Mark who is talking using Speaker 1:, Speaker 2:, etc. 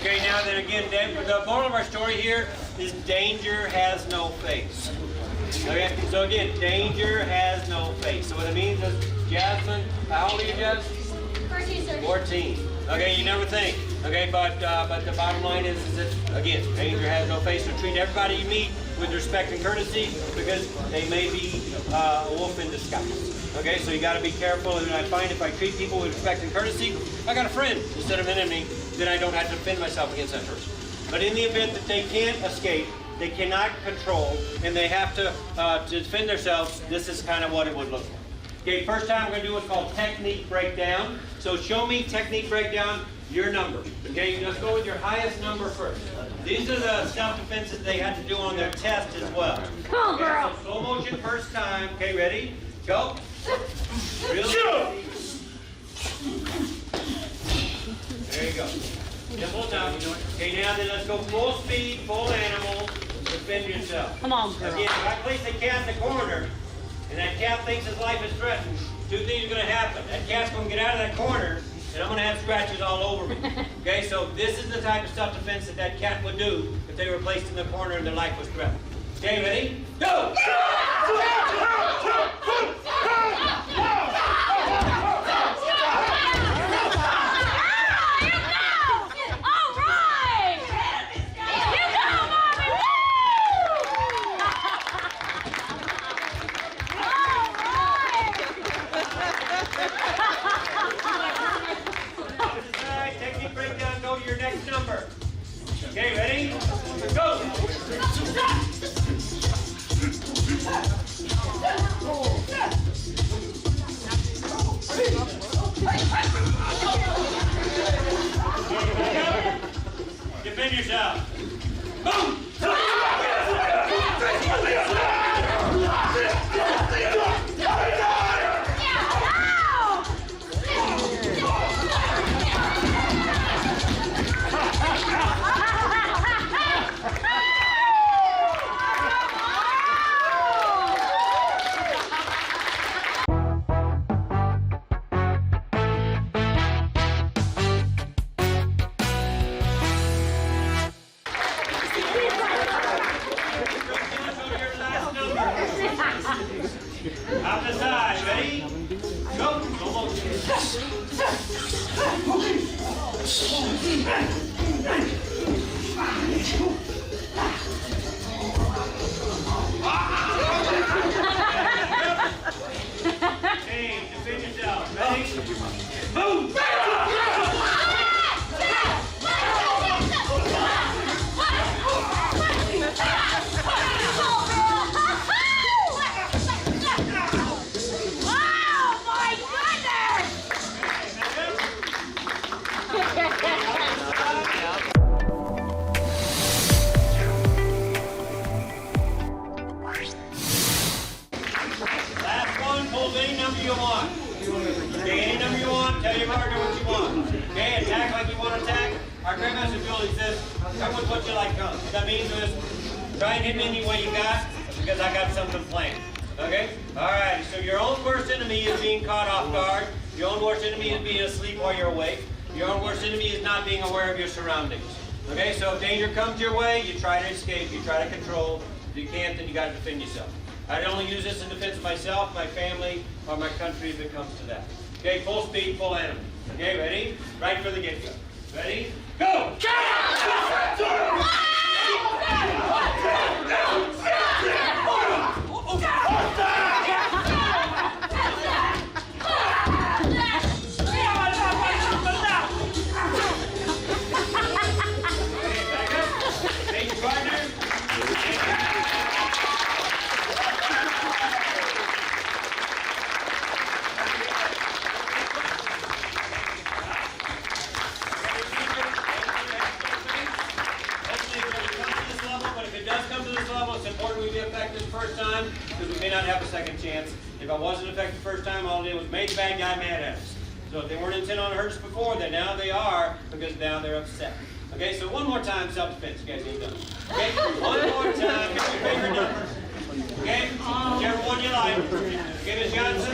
Speaker 1: Okay, now then again, the moral of our story here is danger has no face. Okay, so again, danger has no face. So what it means is, Jasmine, how old are you, Jasmine?
Speaker 2: 14, sir.
Speaker 1: 14. Okay, you never think. Okay, but the bottom line is that, again, danger has no face. So treat everybody you meet with respect and courtesy, because they may be a wolf in disguise. Okay, so you got to be careful. And I find if I treat people with respect and courtesy, I got a friend instead of an enemy, then I don't have to defend myself against that person. But in the event that they can't escape, they cannot control, and they have to defend themselves, this is kind of what it would look like. Okay, first time we're going to do what's called technique breakdown. So show me technique breakdown, your number. Okay, let's go with your highest number first. These are the self-defenses they had to do on their test as well.
Speaker 2: Come on, girl.
Speaker 1: Okay, so slow motion first time. Okay, ready? Go. Real There you go. Simple enough. Okay, now then let's go full speed, full animal. Defend yourself.
Speaker 2: Come on, girl.
Speaker 1: Again, if I place a cat in the corner, and that cat thinks his life is threatened, two things are going to happen. That cat's going to get out of that corner, and I'm going to have scratches all over me. Okay, so this is the type of self-defense that that cat would do if they were placed in the corner and their life was threatened. Okay, ready? Go! Technique breakdown, go to your next number. Okay, ready? Go! Defend yourself. Boom! Out the side, ready? Go! Almost. Hey, defend yourself. Ready? Boom! Any number you want. Okay, any number you want, tell your partner what you want. Okay, attack like you want to attack. Our grandmaster ability says, come with what you like comes. What that means is, try and hit me any way you got, because I got something planned. Okay? Alright, so your own worst enemy is being caught off guard. Your own worst enemy is being asleep while you're awake. Your own worst enemy is not being aware of your surroundings. Okay, so if danger comes your way, you try to escape, you try to control. If you can't, then you got to defend yourself. I only use this in defense of myself, my family, or my country if it comes to that. Okay, full speed, full animal. Okay, ready? Right for the get-go. Ready? Go! It's important we be effective first time because we may not have a second chance. If I wasn't effective first time, all I did was made the bad guy mad at us. So if they weren't intent on hurt us before, then now they are because now they're upset. Okay, so one more time, self-defense. You guys ain't done. Okay, one more time. Pick your favorite number. Okay, whichever one you like. Okay, Ms. Johnson.